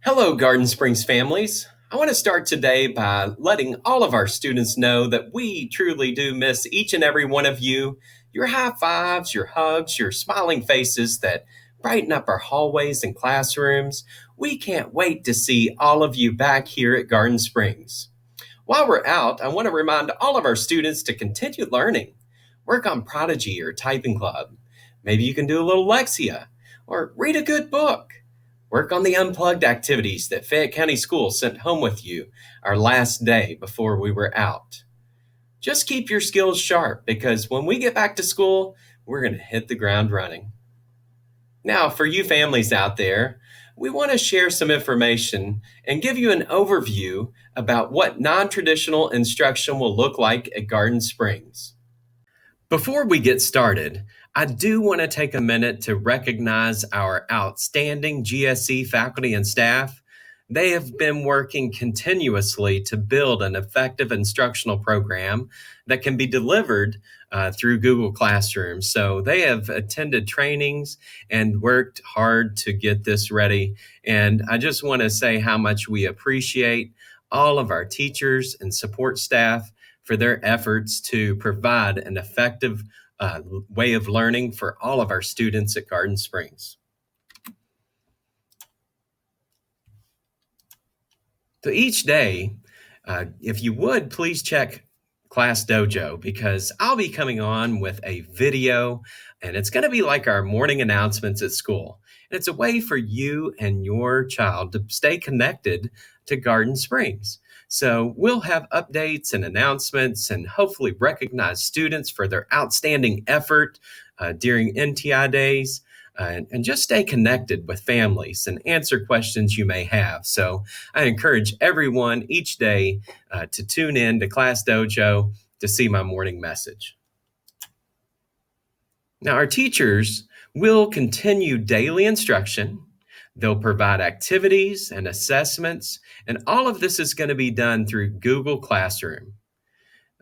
Hello, Garden Springs families. I want to start today by letting all of our students know that we truly do miss each and every one of you, your high fives, your hugs, your smiling faces that brighten up our hallways and classrooms. We can't wait to see all of you back here at Garden Springs. While we're out, I want to remind all of our students to continue learning. Work on Prodigy or Typing Club. Maybe you can do a little Lexia or read a good book. Work on the unplugged activities that Fayette County Schools sent home with you our last day before we were out. Just keep your skills sharp because when we get back to school, we're going to hit the ground running. Now, for you families out there, we want to share some information and give you an overview about what non-traditional instruction will look like at Garden Springs. Before we get started, I do want to take a minute to recognize our outstanding GSE faculty and staff. They have been working continuously to build an effective instructional program that can be delivered through Google Classroom. So they have attended trainings and worked hard to get this ready. And I just want to say how much we appreciate all of our teachers and support staff for their efforts to provide an effective way of learning for all of our students at Garden Springs. So each day, if you would, please check Class Dojo because I'll be coming on with a video and it's going to be like our morning announcements at school. And it's a way for you and your child to stay connected to Garden Springs. So we'll have updates and announcements and hopefully recognize students for their outstanding effort during NTI days. And just stay connected with families and answer questions you may have. So I encourage everyone each day to tune in to Class Dojo to see my morning message. Now, our teachers will continue daily instruction. They'll provide activities and assessments, and all of this is going to be done through Google Classroom.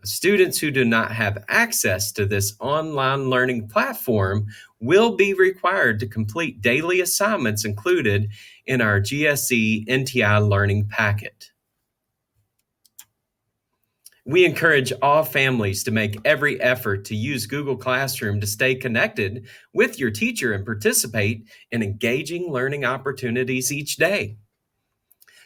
Students who do not have access to this online learning platform will be required to complete daily assignments included in our GSE NTI learning packet. We encourage all families to make every effort to use Google Classroom to stay connected with your teacher and participate in engaging learning opportunities each day.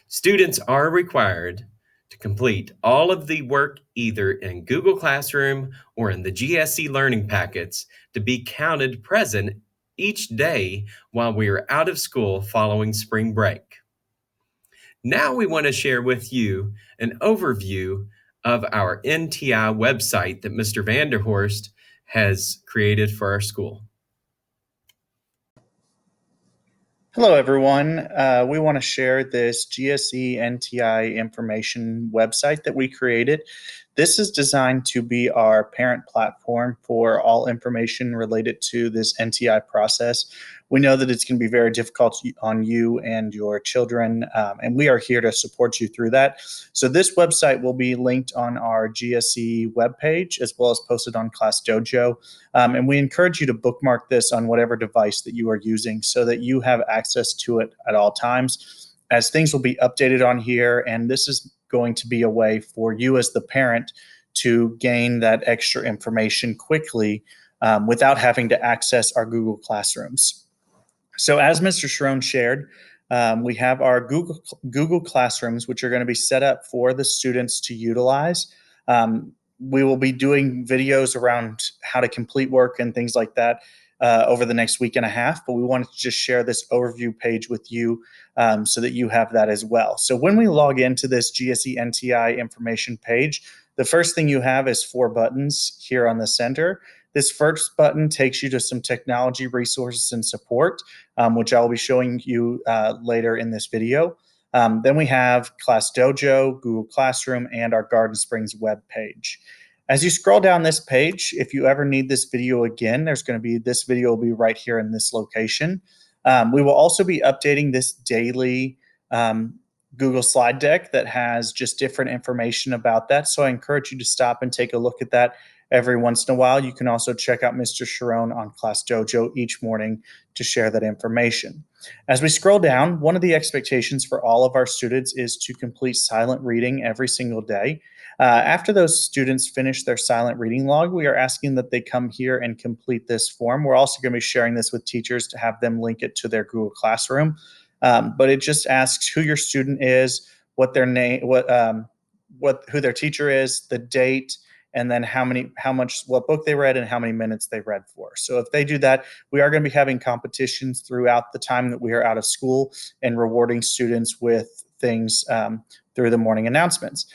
Students are required to complete all of the work either in Google Classroom or in the GSE learning packets to be counted present each day while we are out of school following spring break. Now we want to share with you an overview of our NTI website that Mr. Vanderhorst has created for our school. Hello, everyone. We want to share this GSE NTI information website that we created. This is designed to be our parent platform for all information related to this NTI process. We know that it's going to be very difficult on you and your children, and we are here to support you through that. So this website will be linked on our GSE webpage as well as posted on Class Dojo. And we encourage you to bookmark this on whatever device that you are using so that you have access to it at all times, as things will be updated on here. And this is going to be a way for you as the parent to gain that extra information quickly without having to access our Google Classrooms. So as Mr. Sharon shared, we have our Google Classrooms, which are going to be set up for the students to utilize. We will be doing videos around how to complete work and things like that over the next week and a half, but we wanted to just share this overview page with you so that you have that as well. So when we log into this GSE NTI information page, the first thing you have is 4 buttons here on the center. This first button takes you to some technology resources and support, which I will be showing you later in this video. Then we have Class Dojo, Google Classroom, and our Garden Springs web page. As you scroll down this page, if you ever need this video again, this video will be right here in this location. We will also be updating this daily Google slide deck that has just different information about that. So I encourage you to stop and take a look at that every once in a while. You can also check out Mr. Sharon on Class Dojo each morning to share that information. As we scroll down, one of the expectations for all of our students is to complete silent reading every single day. After those students finish their silent reading log, we are asking that they come here and complete this form. We're also going to be sharing this with teachers to have them link it to their Google Classroom. But it just asks who your student is, what their name, who their teacher is, the date, and then what book they read and how many minutes they read for. So if they do that, we are going to be having competitions throughout the time that we are out of school and rewarding students with things through the morning announcements.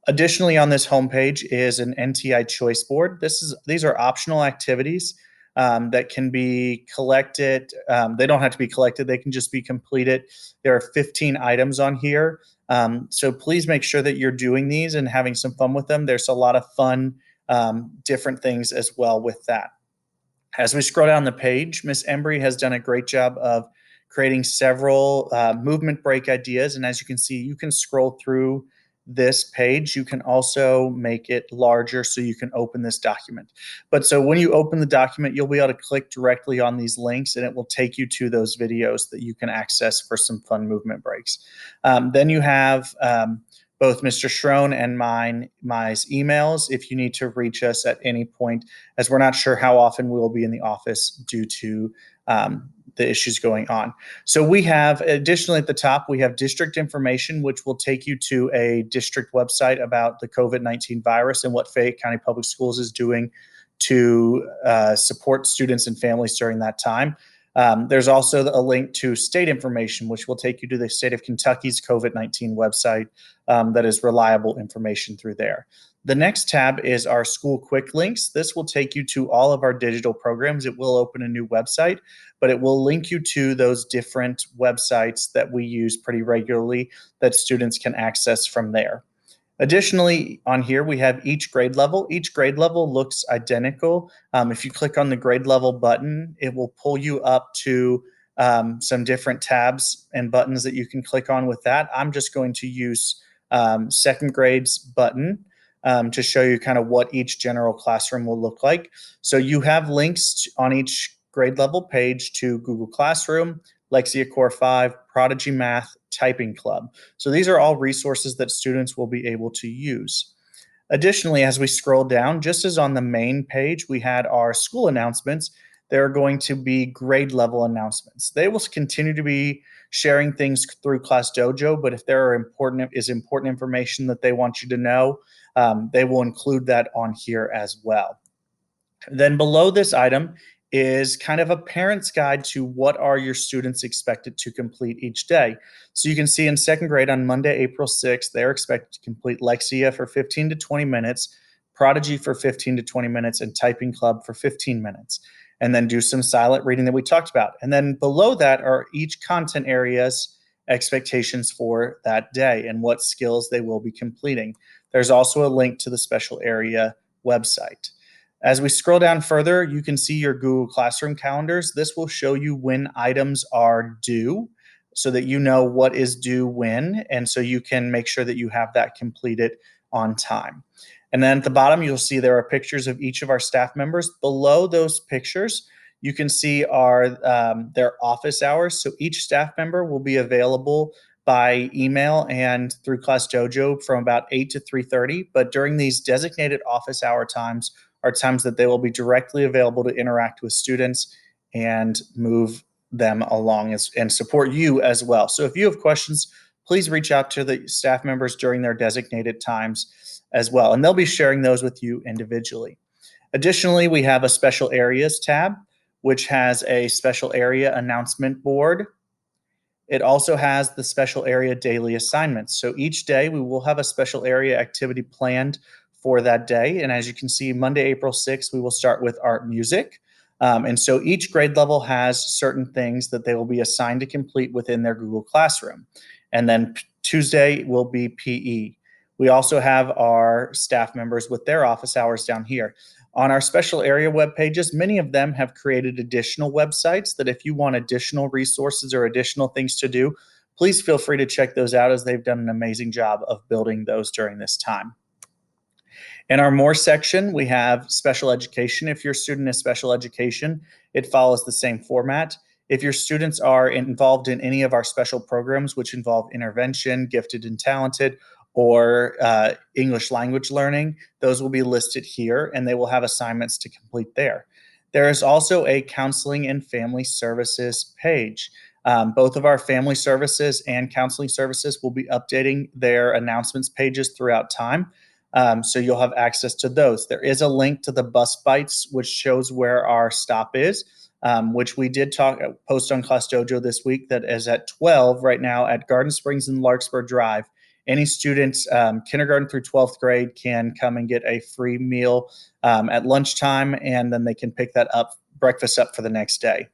Additionally, on this homepage is an NTI choice board. These are optional activities that can be collected. They don't have to be collected. They can just be completed. There are 15 items on here. So please make sure that you're doing these and having some fun with them. There's a lot of fun, different things as well with that. As we scroll down the page, Miss Embry has done a great job of creating several movement break ideas. And as you can see, you can scroll through this page. You can also make it larger so you can open this document. But so when you open the document, you'll be able to click directly on these links and it will take you to those videos that you can access for some fun movement breaks. Then you have both Mr. Schroen and my emails if you need to reach us at any point, as we're not sure how often we will be in the office due to the issues going on. So we have, additionally at the top, we have district information, which will take you to a district website about the COVID-19 virus and what Fayette County Public Schools is doing to support students and families during that time. There's also a link to state information, which will take you to the state of Kentucky's COVID-19 website that is reliable information through there. The next tab is our school quick links. This will take you to all of our digital programs. It will open a new website, but it will link you to those different websites that we use pretty regularly that students can access from there. Additionally, on here, we have each grade level. Each grade level looks identical. If you click on the grade level button, it will pull you up to some different tabs and buttons that you can click on with that. I'm just going to use second grade's button to show you kind of what each general classroom will look like. So you have links on each grade level page to Google Classroom, Lexia Core 5, Prodigy Math, Typing Club. So these are all resources that students will be able to use. Additionally, as we scroll down, just as on the main page, we had our school announcements, there are going to be grade level announcements. They will continue to be sharing things through Class Dojo, but if there are important information that they want you to know, they will include that on here as well. Then below this item is kind of a parent's guide to what are your students expected to complete each day. So you can see in second grade on Monday, April 6th, they're expected to complete Lexia for 15 to 20 minutes, Prodigy for 15 to 20 minutes, and Typing Club for 15 minutes. And then do some silent reading that we talked about. And then below that are each content area's expectations for that day and what skills they will be completing. There's also a link to the special area website. As we scroll down further, you can see your Google Classroom calendars. This will show you when items are due so that you know what is due when, and so you can make sure that you have that completed on time. And then at the bottom, you'll see there are pictures of each of our staff members. Below those pictures, you can see their office hours. So each staff member will be available by email and through Class Dojo from about 8 to 3:30. But during these designated office hour times are times that they will be directly available to interact with students and move them along and support you as well. So if you have questions, please reach out to the staff members during their designated times as well, and they'll be sharing those with you individually. Additionally, we have a special areas tab, which has a special area announcement board. It also has the special area daily assignments. So each day we will have a special area activity planned for that day. And as you can see, Monday, April 6th, we will start with art music. And so each grade level has certain things that they will be assigned to complete within their Google Classroom. And then Tuesday will be PE. We also have our staff members with their office hours down here. On our special area web pages, many of them have created additional websites that if you want additional resources or additional things to do, please feel free to check those out as they've done an amazing job of building those during this time. In our more section, we have special education. If your student is special education, it follows the same format. If your students are involved in any of our special programs, which involve intervention, gifted and talented, or English language learning, those will be listed here and they will have assignments to complete there. There is also a counseling and family services page. Both of our family services and counseling services will be updating their announcements pages throughout time. So you'll have access to those. There is a link to the bus bites, which shows where our stop is, which we did post on Class Dojo this week. That is at 12 right now at Garden Springs and Larkspur Drive. Any students, kindergarten through 12th grade, can come and get a free meal at lunchtime, and then they can pick that up, breakfast up for the next day.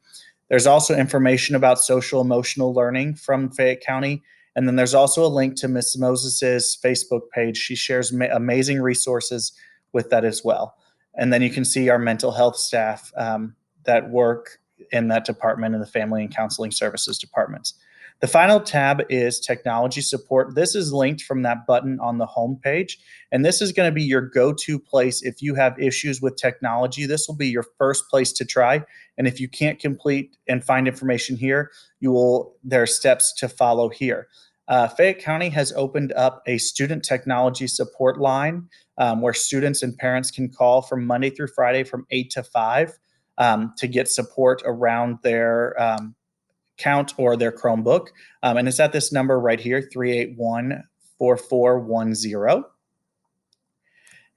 There's also information about social emotional learning from Fayette County. And then there's also a link to Ms. Moses's Facebook page. She shares amazing resources with that as well. And then you can see our mental health staff that work in that department, in the family and counseling services departments. The final tab is technology support. This is linked from that button on the home page. And this is going to be your go-to place if you have issues with technology. This will be your first place to try. And if you can't complete and find information here, there are steps to follow here. Fayette County has opened up a student technology support line where students and parents can call from Monday through Friday from 8 to 5 to get support around their account or their Chromebook. And it's at this number right here, 381-4410.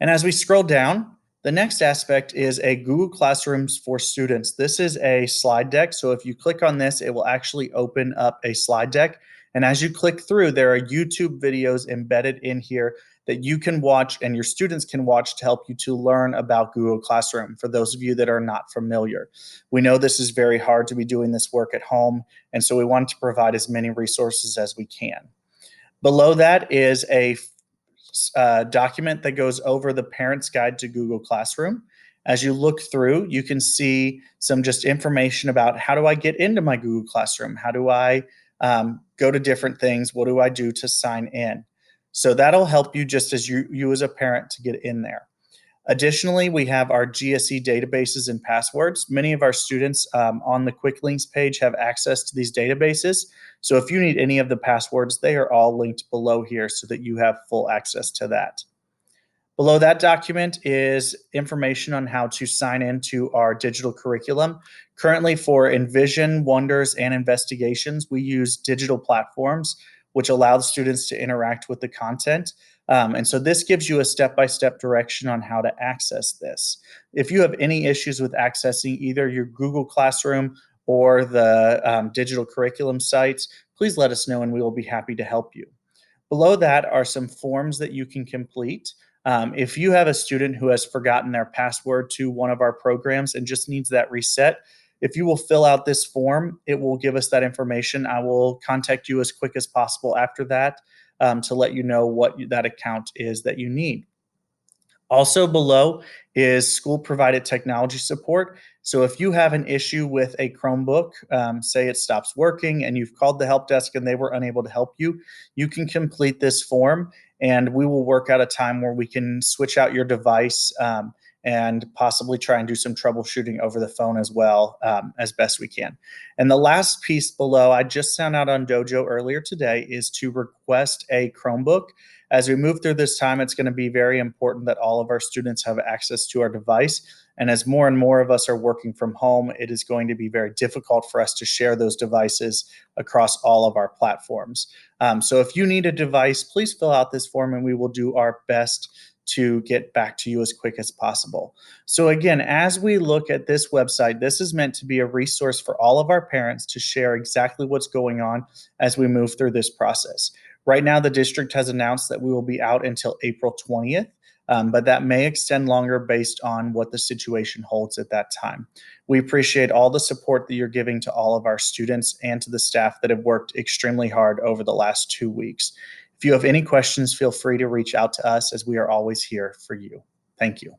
And as we scroll down, the next aspect is a Google Classrooms for Students. This is a slide deck. So if you click on this, it will actually open up a slide deck. And as you click through, there are YouTube videos embedded in here that you can watch and your students can watch to help you to learn about Google Classroom, for those of you that are not familiar. We know this is very hard to be doing this work at home, and so we want to provide as many resources as we can. Below that is a document that goes over the Parent's Guide to Google Classroom. As you look through, you can see some just information about how do I get into my Google Classroom? How do I go to different things? What do I do to sign in? So that'll help you just as you as a parent to get in there. Additionally, we have our GSE databases and passwords. Many of our students on the quick links page have access to these databases. So if you need any of the passwords, they are all linked below here so that you have full access to that. Below that document is information on how to sign into our digital curriculum. Currently for Envision, Wonders, and Investigations, we use digital platforms which allow the students to interact with the content. And so this gives you a step-by-step direction on how to access this. If you have any issues with accessing either your Google Classroom or the digital curriculum sites, please let us know and we will be happy to help you. Below that are some forms that you can complete. If you have a student who has forgotten their password to one of our programs and just needs that reset, if you will fill out this form, it will give us that information. I will contact you as quick as possible after that to let you know what that account is that you need. Also below is school provided technology support. So if you have an issue with a Chromebook, say it stops working and you've called the help desk and they were unable to help you, you can complete this form and we will work out a time where we can switch out your device and possibly try and do some troubleshooting over the phone as well as best we can. And the last piece below, I just found out on Dojo earlier today, is to request a Chromebook. As we move through this time, it's going to be very important that all of our students have access to our device. And as more and more of us are working from home, it is going to be very difficult for us to share those devices across all of our platforms. So if you need a device, please fill out this form and we will do our best to get back to you as quick as possible. So again, as we look at this website, this is meant to be a resource for all of our parents to share exactly what's going on as we move through this process. Right now, the district has announced that we will be out until April 20th, but that may extend longer based on what the situation holds at that time. We appreciate all the support that you're giving to all of our students and to the staff that have worked extremely hard over the last 2 weeks. If you have any questions, feel free to reach out to us as we are always here for you. Thank you.